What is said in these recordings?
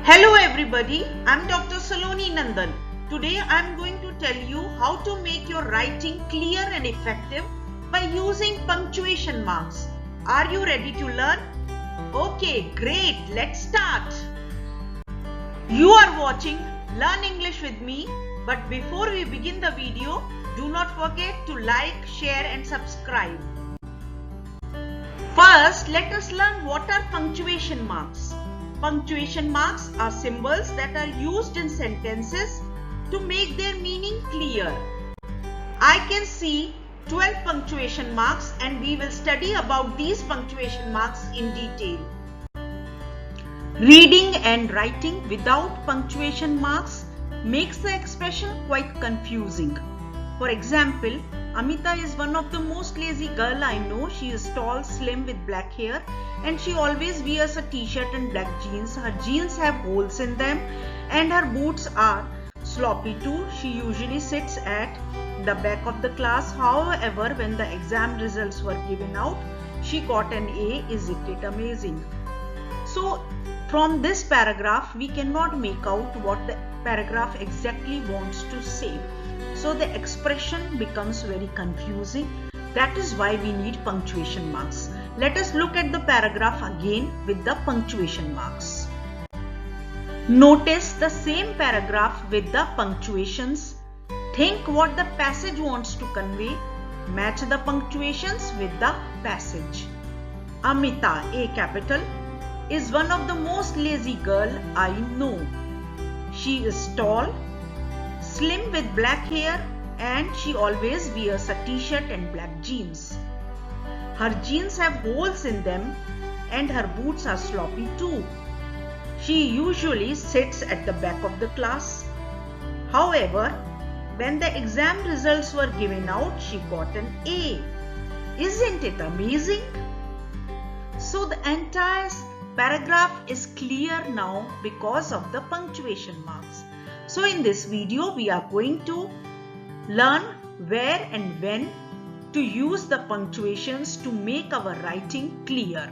Hello everybody, I'm Dr. Saloni Nandan. Today I'm going to tell you how to make your writing clear and effective by using punctuation marks. Are you ready to learn? Okay, great, let's start. You are watching Learn English with me, but before we begin the video, do not forget to like, share and subscribe. First, let us learn what are punctuation marks. Punctuation marks are symbols that are used in sentences to make their meaning clear. I can see 12 punctuation marks and we will study about these punctuation marks in detail. Reading and writing without punctuation marks makes the expression quite confusing. For example, Amita is one of the most lazy girl I know. She is tall, slim with black hair and she always wears a t-shirt and black jeans. Her jeans have holes in them and her boots are sloppy too. She usually sits at the back of the class. However, when the exam results were given out, she got an A. Isn't it amazing? So, from this paragraph, we cannot make out what the paragraph exactly wants to say. So the expression becomes very confusing. That is why we need punctuation marks. Let us look at the paragraph again with the punctuation marks. Notice the same paragraph with the punctuations. Think what the passage wants to convey. Match the punctuations with the passage. Amita, A capital, is one of the most lazy girl I know. She is tall, slim with black hair and she always wears a t-shirt and black jeans. Her jeans have holes in them and her boots are sloppy too. She usually sits at the back of the class. However, when the exam results were given out, she got an A. Isn't it amazing? So the entire paragraph is clear now because of the punctuation marks. So in this video, we are going to learn where and when to use the punctuations to make our writing clear.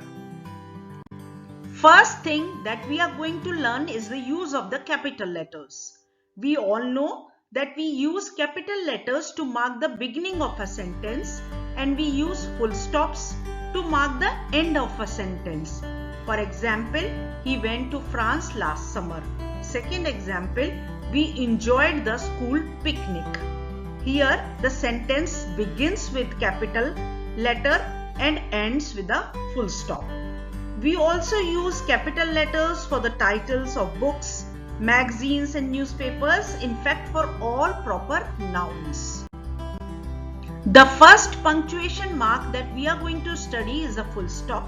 First thing that we are going to learn is the use of the capital letters. We all know that we use capital letters to mark the beginning of a sentence and we use full stops to mark the end of a sentence. For example, he went to France last summer. Second example, we enjoyed the school picnic. Here, the sentence begins with capital letter and ends with a full stop. We also use capital letters for the titles of books, magazines and newspapers, in fact for all proper nouns. The first punctuation mark that we are going to study is a full stop,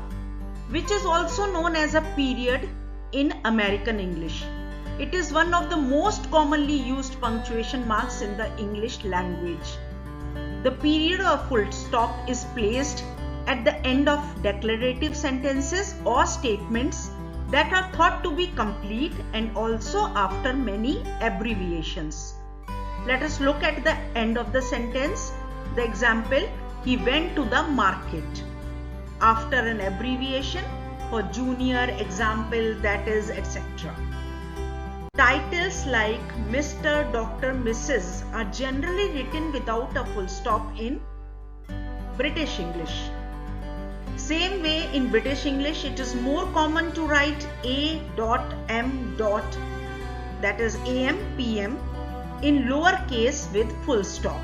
which is also known as a period in American English. It is one of the most commonly used punctuation marks in the English language. The period or full stop is placed at the end of declarative sentences or statements that are thought to be complete and also after many abbreviations. Let us look at the end of the sentence. The example, he went to the market. After an abbreviation for junior, example, that is, etc. Titles like Mr., Dr., Mrs. are generally written without a full stop in British English. Same way in British English, it is more common to write A.M. that is AM, PM in lowercase with full stop.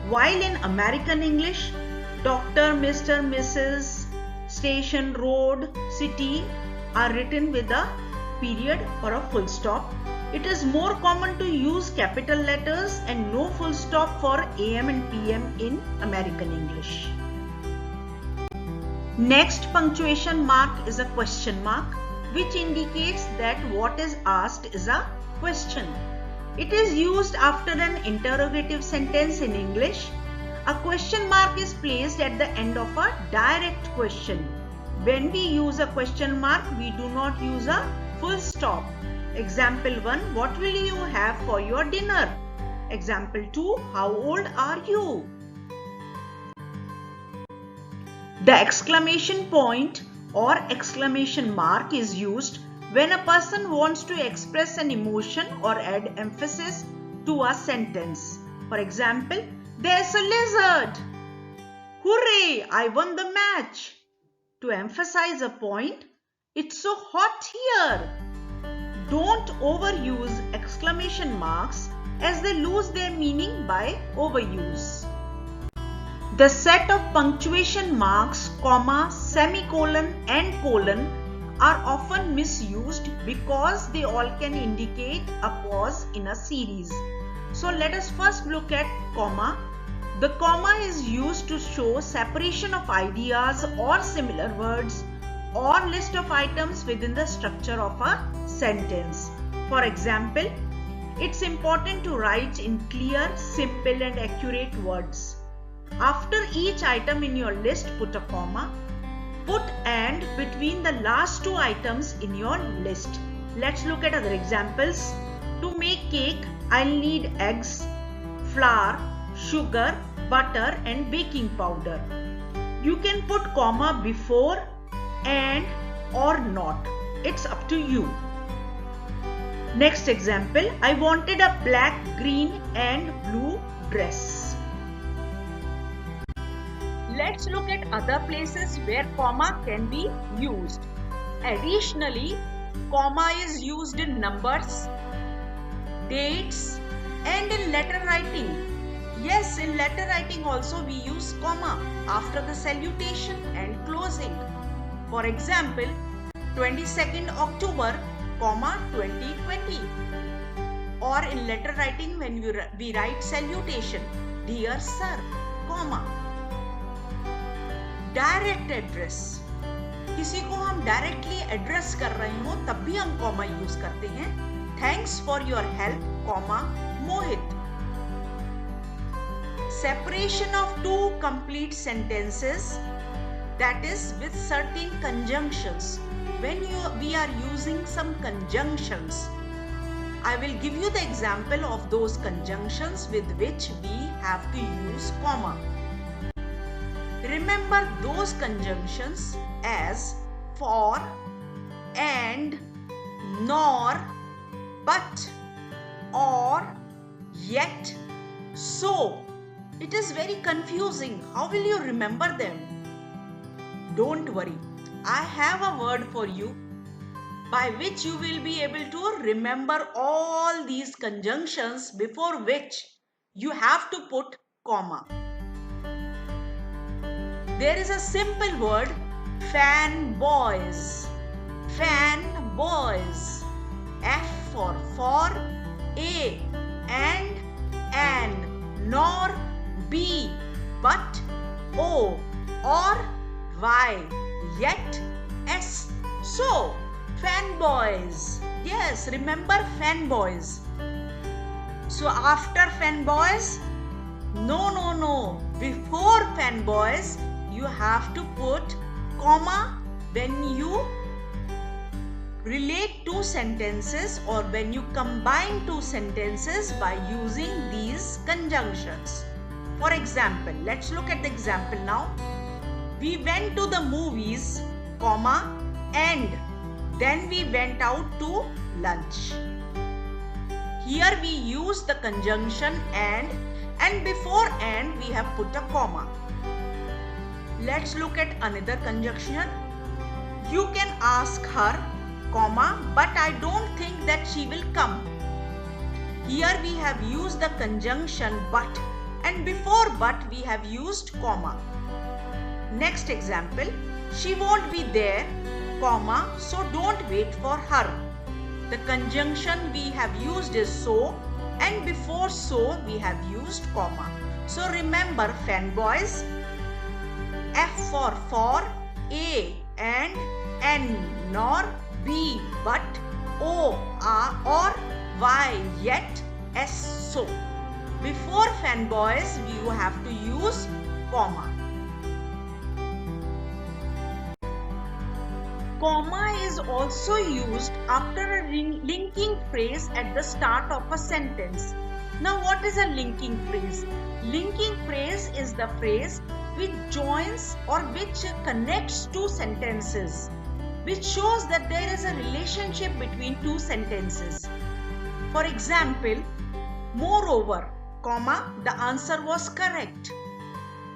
While in American English, Dr., Mr., Mrs., station, road, city are written with a period or a full stop. It is more common to use capital letters and no full stop for AM and PM in American English. Next punctuation mark is a question mark, which indicates that what is asked is a question. It is used after an interrogative sentence in English. A question mark is placed at the end of a direct question. When we use a question mark, we do not use a full stop. Example 1, what will you have for your dinner? Example 2, how old are you? The exclamation point or exclamation mark is used when a person wants to express an emotion or add emphasis to a sentence. For example, there's a lizard. Hooray, I won the match. To emphasize a point, it's so hot here. Don't overuse exclamation marks as they lose their meaning by overuse. The set of punctuation marks, comma, semicolon and colon are often misused because they all can indicate a pause in a series. So let us first look at comma. The comma is used to show separation of ideas or similar words or list of items within the structure of a sentence. For example, it's important to write in clear, simple and accurate words. After each item in your list, put a comma. Put and between the last two items in your list. Let's look at other examples. To make cake, I'll need eggs, flour, sugar, butter and baking powder. You can put comma before and or not. It's up to you. Next example, I wanted a black, green and blue dress. Let's look at other places where comma can be used. Additionally, comma is used in numbers, dates and in letter writing. Yes, in letter writing also we use comma after the salutation and closing. For example, 22nd October, comma 2020. Or in letter writing when we write salutation, dear sir, comma. Direct address, किसी को हम directly address कर रहे हो तब भी हम comma यूज करते हैं. Thanks for your help, comma Mohit. Separation of two complete sentences, that is with certain conjunctions. When we are using some conjunctions, I will give you the example of those conjunctions with which we have to use comma. Remember those conjunctions as for, and, nor, but, or, yet, so. It is very confusing. How will you remember them? Don't worry. I have a word for you by which you will be able to remember all these conjunctions before which you have to put comma. There is a simple word, fanboys. Fanboys. F for, A, and, nor, B, but, O, or, Y, yet, S. So, fanboys. Yes, remember fanboys. So, after fanboys, no. Before fanboys, you have to put comma when you relate two sentences or when you combine two sentences by using these conjunctions. For example, let's look at the example now. We went to the movies, comma, and then we went out to lunch. Here we use the conjunction and before and we have put a comma. Let's look at another conjunction. You can ask her, comma, but I don't think that she will come. Here we have used the conjunction but, and before but we have used comma. Next example, she won't be there, comma, so don't wait for her. The conjunction we have used is so, and before so we have used comma. So remember fanboys, F for, A and N, nor, B, but, O, or, Y, yet, S, so. Before fanboys, you have to use comma. Comma is also used after a linking phrase at the start of a sentence. Now, what is a linking phrase? Linking phrase is the phrase which joins or which connects two sentences. which shows that there is a relationship between two sentences. For example, moreover, comma, the answer was correct.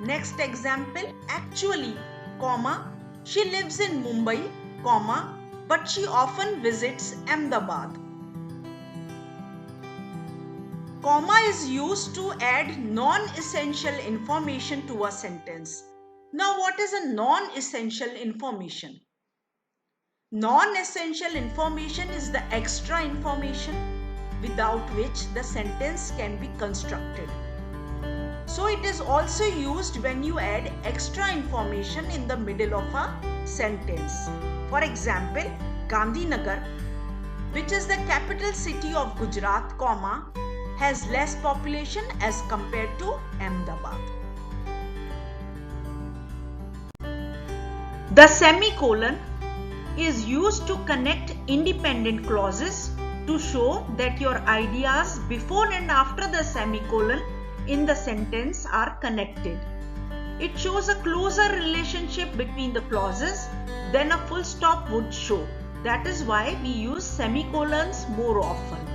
Next example, actually, comma, she lives in Mumbai, comma, but she often visits Ahmedabad. Comma is used to add non-essential information to a sentence. Now, what is a non-essential information? Non-essential information is the extra information without which the sentence can be constructed. So it is also used when you add extra information in the middle of a sentence. For example, Gandhinagar, which is the capital city of Gujarat, comma, has less population as compared to Ahmedabad. The semicolon is used to connect independent clauses to show that your ideas before and after the semicolon in the sentence are connected. It shows a closer relationship between the clauses than a full stop would show. That is why we use semicolons more often.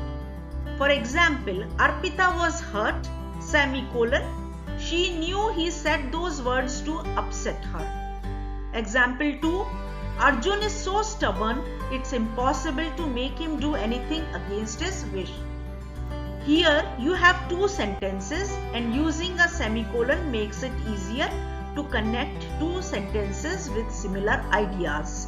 For example, Arpita was hurt, semicolon. She knew he said those words to upset her. Example 2. Arjun is so stubborn, it's impossible to make him do anything against his wish. Here you have two sentences and using a semicolon makes it easier to connect two sentences with similar ideas.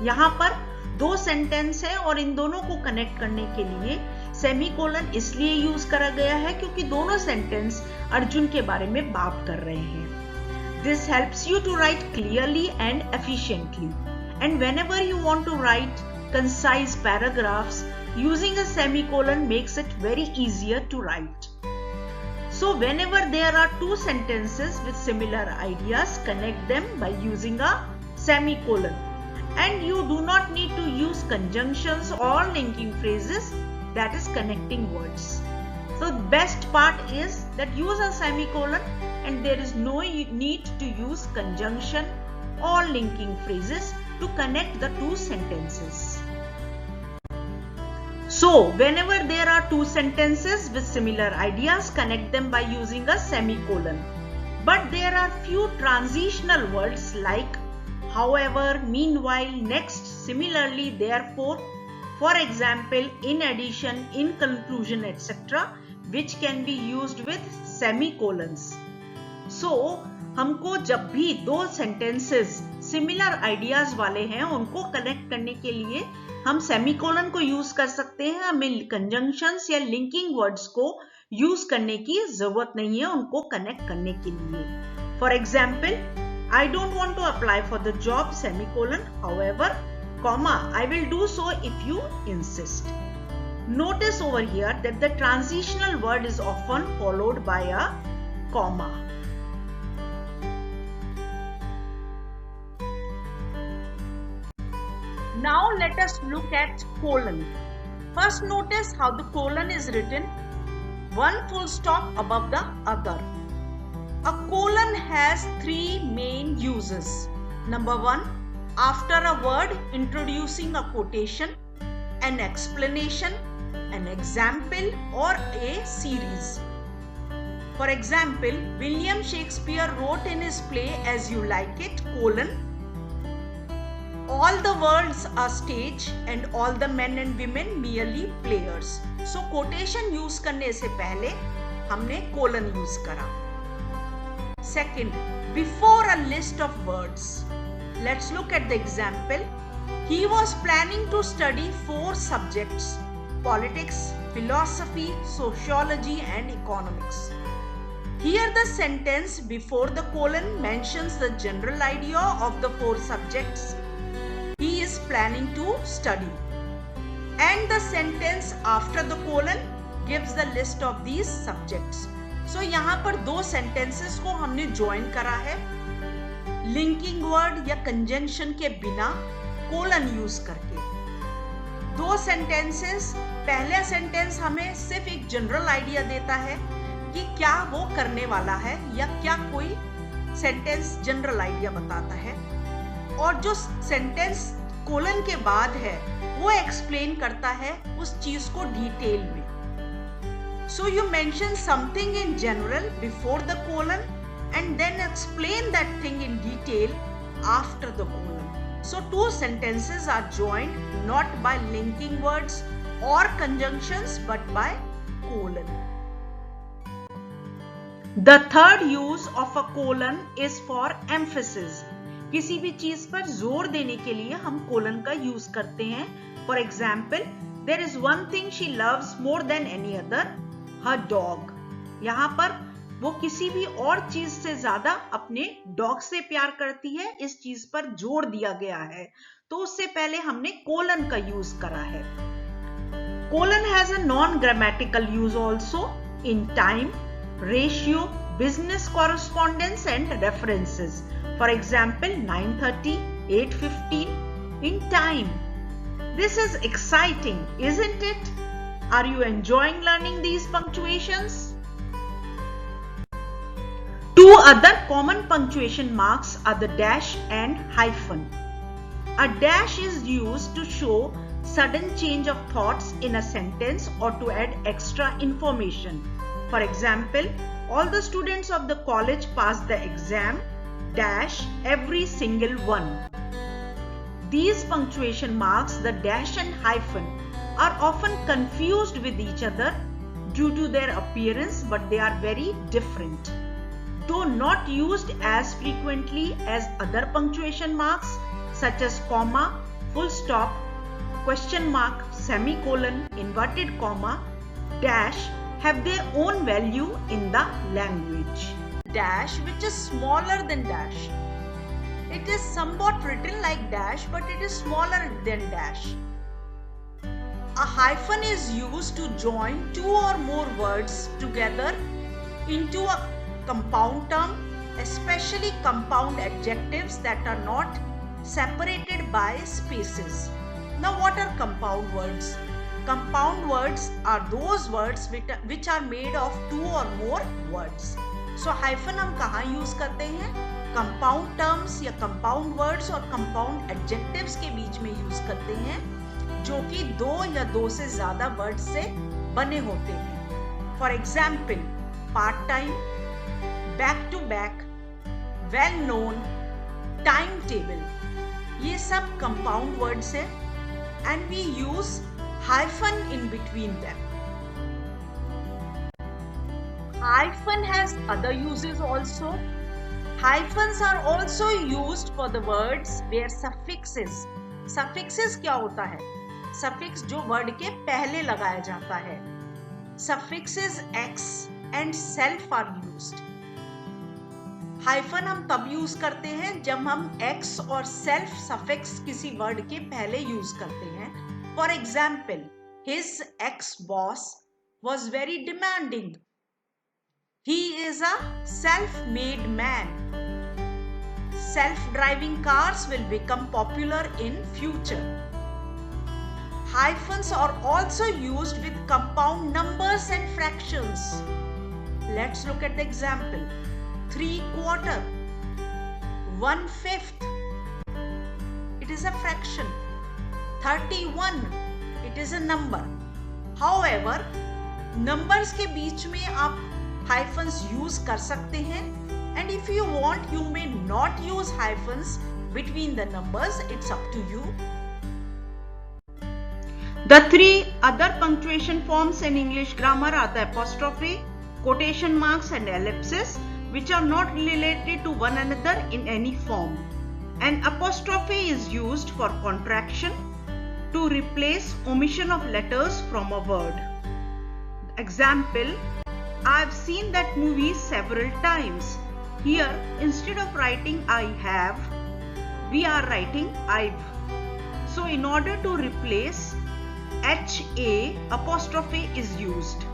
यहाँ पर दो sentence है और इन दोनों को connect करने के लिए सेमीकोलन इसलिए यूज करा गया है क्योंकि दोनों सेंटेंस अर्जुन के बारे में बात कर रहे हैं. This helps you to write clearly and efficiently. And whenever you want to write concise paragraphs, using a semicolon makes it very easier to write. So whenever there are two sentences with similar ideas, connect them by using a semicolon. And you do not need to use conjunctions or linking phrases, that is connecting words. So the best part is that use a semicolon and there is no need to use conjunction or linking phrases to connect the two sentences. So whenever there are two sentences with similar ideas, connect them by using a semicolon. But there are few transitional words like however, meanwhile, next, similarly, therefore, for example, in addition, in conclusion, etc., which can be used with semicolons. So, हमको जब भी दो sentences similar ideas वाले हैं उनको connect करने के लिए हम semicolon को use कर सकते हैं. हमें conjunctions या linking words को use करने की जरूरत नहीं है उनको connect करने के लिए. For example, I don't want to apply for the job, semicolon, however, comma, I will do so if you insist. Notice over here that the transitional word is often followed by a comma. Now let us look at colon. First notice how the colon is written, one full stop above the other. A colon has three main uses. Number 1, after a word introducing a quotation, an explanation, an example or a series. For example, William Shakespeare wrote in his play As You Like It, colon, all the worlds are stage and all the men and women merely players. So quotation use करने से पहले हमने colon use करा. Second, before a list of words. Let's look at the example. He was planning to study 4 subjects: politics, philosophy, sociology and economics. Here the sentence before the colon mentions the general idea of the 4 subjects he is planning to study. And the sentence after the colon gives the list of these subjects. So यहाँ पर दो sentences को हमने join करा है linking word या conjunction के बिना colon use करके. दो sentences, पहला sentence हमें सिर्फ एक general idea देता है कि क्या वो करने वाला है या क्या कोई sentence general idea बताता है, और जो sentence कोलन के बाद है वो एक्सप्लेन करता है उस चीज को डिटेल में. So you mention something in general before the colon and then explain that thing in detail after the colon. So two sentences are joined not by linking words or conjunctions but by colon. The third use of a colon is for emphasis. किसी भी चीज पर जोर देने के लिए हम colon का यूज करते हैं. For example, there is one thing she loves more than any other, her dog. यहाँ पर वो किसी भी और चीज से ज्यादा अपने डॉग से प्यार करती है. इस चीज पर जोर दिया गया है तो उससे पहले हमने कोलन का यूज करा है. Colon has a non grammatical use also in time, ratio, business correspondence and references. For example, 9:30, 8:15 in time. This is exciting, isn't it? Are you enjoying learning these punctuations? Two other common punctuation marks are the dash and hyphen. A dash is used to show sudden change of thoughts in a sentence or to add extra information. For example, all the students of the college passed the exam, dash every single one. These punctuation marks, the dash and hyphen, are often confused with each other due to their appearance, but they are very different. Though not used as frequently as other punctuation marks such as comma, full stop, question mark, semicolon, inverted comma, dash, have their own value in the language. Dash, which is smaller than dash. It is somewhat written like dash, but it is smaller than dash. A hyphen is used to join two or more words together into a compound term, especially compound adjectives that are not separated by spaces. Now, what are compound words? Compound words are those words which are made of two or more words. So hyphen हम कहाँ use करते हैं? Compound terms या compound words और compound adjectives के बीच में use करते हैं जो कि दो या दो से ज्यादा words से बने होते हैं. For example, part time, back to back, well known, timetable. ये सब compound words हैं and we use hyphen in between them. Hyphen has other uses also. Hyphens are also used for the words where suffixes. Suffixes क्या होता है? Suffix जो word के पहले लगाया जाता है. Suffixes x and self are used. Hyphen हम तब यूज करते हैं जब हम x और self suffix किसी word के पहले यूज करते हैं. For example, his ex-boss was very demanding. He is a self-made man. Self-driving cars will become popular in future. Hyphens are also used with compound numbers and fractions. Let's look at the example. 3/4, 1/5. It is a fraction. 31, it is a number. However, numbers के बीच में आप hyphens use कर सकते हैं and if you want, you may not use hyphens between the numbers. It's up to you. The three other punctuation forms in English grammar are the apostrophe, quotation marks and ellipses, which are not related to one another in any form. An apostrophe is used for contraction, to replace omission of letters from a word. Example, I've seen that movie several times. Here, instead of writing I have, we are writing I've. So in order to replace HA, apostrophe is used.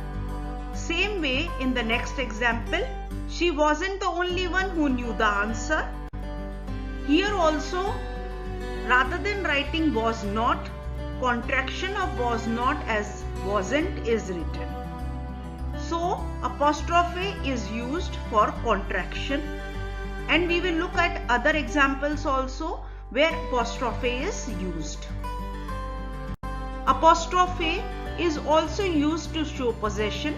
Same way in the next example, she wasn't the only one who knew the answer. Here also, rather than writing was not, contraction of was not as wasn't is written. So apostrophe is used for contraction and we will look at other examples also. where apostrophe is used. Apostrophe is also used to show possession,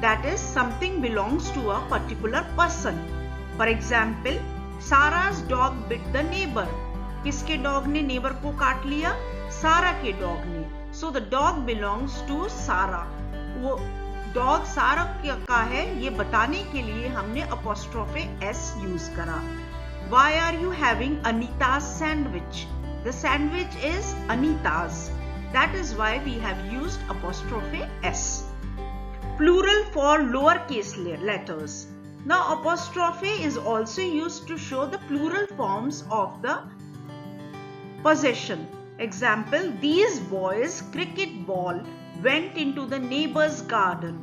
that is, something belongs to a particular person. For example, Sarah's dog bit the neighbor. किसके dog ने neighbour को काट लिया? सारा के dog ने. So the dog belongs to Sarah. वो dog सारा का है, ये बताने के लिए हमने apostrophe s यूज करा. Why are you having Anita's sandwich? The sandwich is Anita's. That is why we have used apostrophe s. Plural for lowercase letters. Now apostrophe is also used to show the plural forms of the possession. Example, these boys' cricket ball went into the neighbor's garden.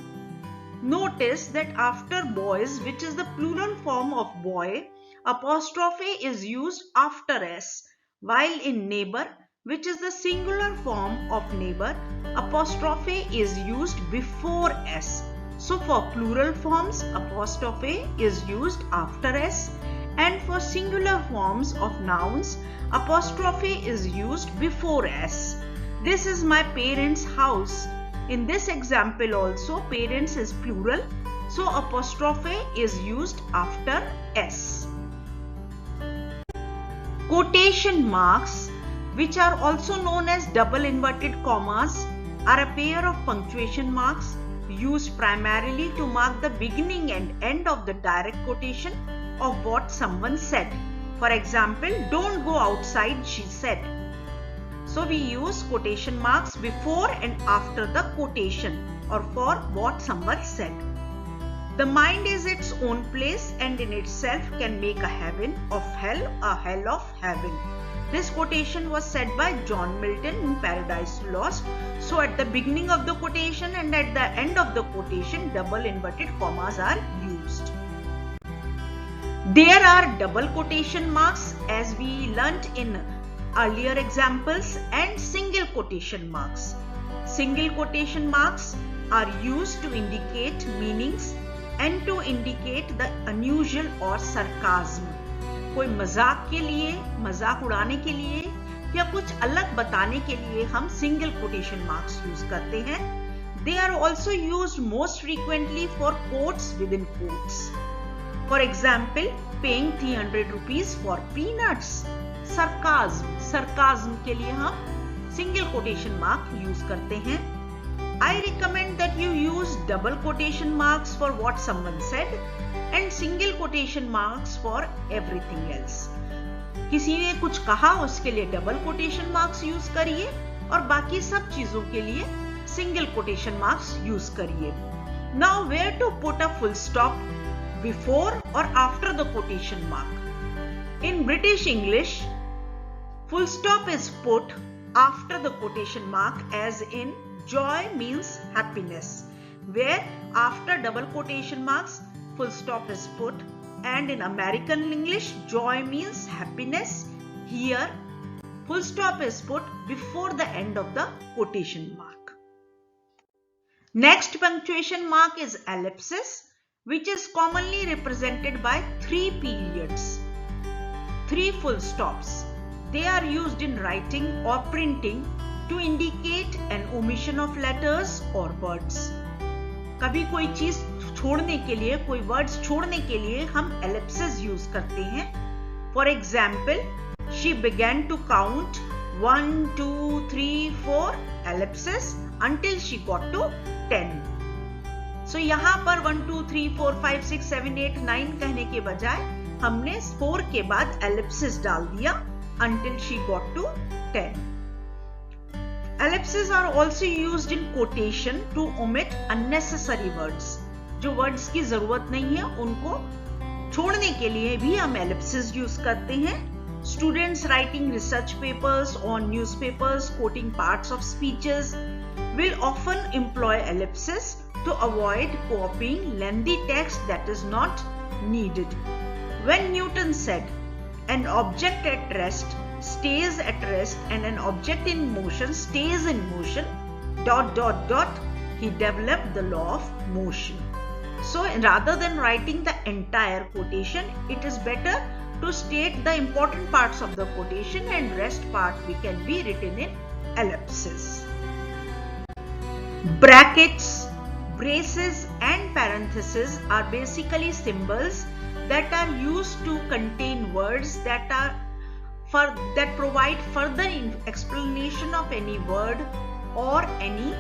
Notice that after boys, which is the plural form of boy, apostrophe is used after s, while in neighbor, which is the singular form of neighbor, apostrophe is used before s. So for plural forms, apostrophe is used after s, and for singular forms of nouns, apostrophe is used before s. This is my parents' house. In this example also, parents is plural, so apostrophe is used after s. Quotation marks, which are also known as double inverted commas, are a pair of punctuation marks used primarily to mark the beginning and end of the direct quotation of what someone said. For example, don't go outside, she said. So we use quotation marks before and after the quotation or for what someone said. The mind is its own place and in itself can make a heaven of hell, a hell of heaven. This quotation was said by John Milton in Paradise Lost. So at the beginning of the quotation and at the end of the quotation, double inverted commas are used. There are double quotation marks, as we learnt in earlier examples, and single quotation marks. Single quotation marks are used to indicate meanings and to indicate the unusual or sarcasm. कोई मजाक के लिए, मजाक उड़ाने के लिए या कुछ अलग बताने के लिए हम single quotation marks यूज करते हैं. They are also used most frequently for quotes within quotes. For example, paying 300 rupees for peanuts. Sarcasm के लिए हम single quotation mark यूज करते हैं. I recommend that you use double quotation marks for what someone said and single quotation marks for everything else. किसी ने कुछ कहा उसके लिए double quotation marks यूज करिए और बाकी सब चीजों के लिए single quotation marks यूज करिए. Now where to put a full stop, before or after the quotation mark? In British English, full stop is put after the quotation mark, as in joy means happiness, where after double quotation marks full stop is put, and in American English joy means happiness. Here full stop is put before the end of the quotation mark. Next punctuation mark is ellipsis, which is commonly represented by 3 periods, 3 full stops. They are used in writing or printing to indicate an omission of letters or words. कभी कोई चीज छोड़ने के लिए, कोई words छोड़ने के लिए हम ellipses यूज करते हैं. For example, she began to count 1, 2, 3, 4 ellipses until she got to 10. So यहाँ पर 1, 2, 3, 4, 5, 6, 7, 8, 9 कहने के बजाय हमने 4 के बाद ellipses डाल दिया until she got to 10. Ellipses are also used in quotation to omit unnecessary words. जो words की जरूरत नहीं है उनको छोड़ने के लिए भी हम ellipses यूज करते हैं. Students writing research papers on newspapers quoting parts of speeches will often employ ellipses to avoid copying lengthy text that is not needed. When Newton said, "An object at rest stays at rest and an object in motion stays in motion ... he developed the law of motion." So rather than writing the entire quotation, it is better to state the important parts of the quotation, and rest part we can be written in ellipses. Brackets, braces and parentheses are basically symbols that are used to contain words that provide further explanation of any word or any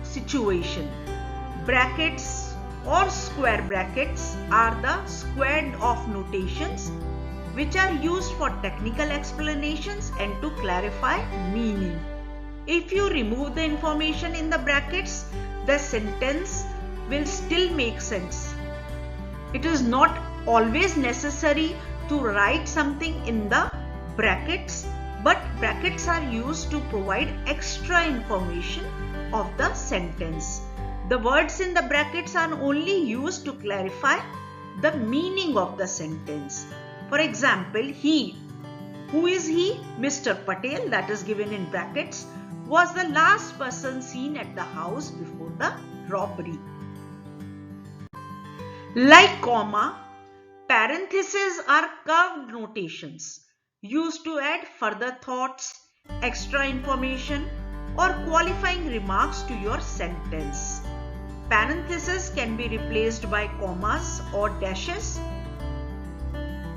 situation. Brackets or square brackets are the squared off notations which are used for technical explanations and to clarify meaning. If you remove the information in the brackets, the sentence will still make sense. It is not always necessary to write something in the brackets, but brackets are used to provide extra information of the sentence. The words in the brackets are only used to clarify the meaning of the sentence. For example, he. Who is he? Mr. Patel, that is given in brackets, was the last person seen at the house before the robbery. Like comma, parentheses are curved notations used to add further thoughts, extra information, or qualifying remarks to your sentence. Parentheses can be replaced by commas or dashes.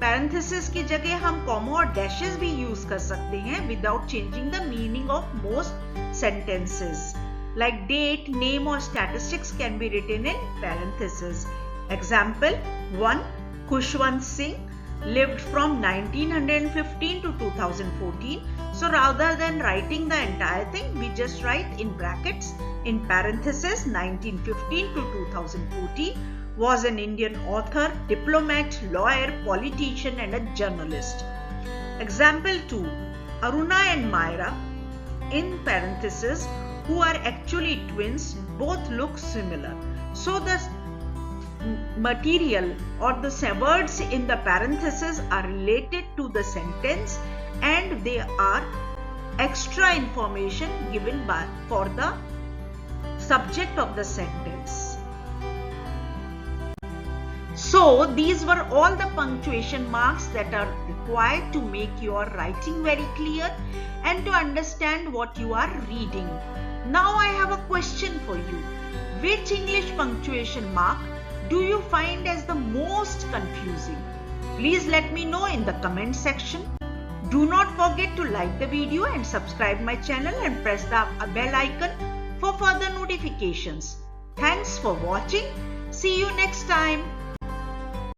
Parentheses की जगह हम comma और dashes भी use कर सकते हैं without changing the meaning of most sentences. Like date, name or statistics can be written in parentheses. Example 1. Khushwant Singh lived from 1915 to 2014. So rather than writing the entire thing, we just write in brackets in parentheses 1915 to 2014. Was an Indian author, diplomat, lawyer, politician and a journalist. Example 2. Aruna and Myra, in parentheses, who are actually twins, both look similar. So the material or the words in the parentheses are related to the sentence and they are extra information given for the subject of the sentence. So these were all the punctuation marks that are required to make your writing very clear and to understand what you are reading. Now I have a question for you. Which English punctuation mark do you find as the most confusing? Please let me know in the comment section. Do not forget to like the video and subscribe my channel and press the bell icon for further notifications. Thanks for watching. See you next time.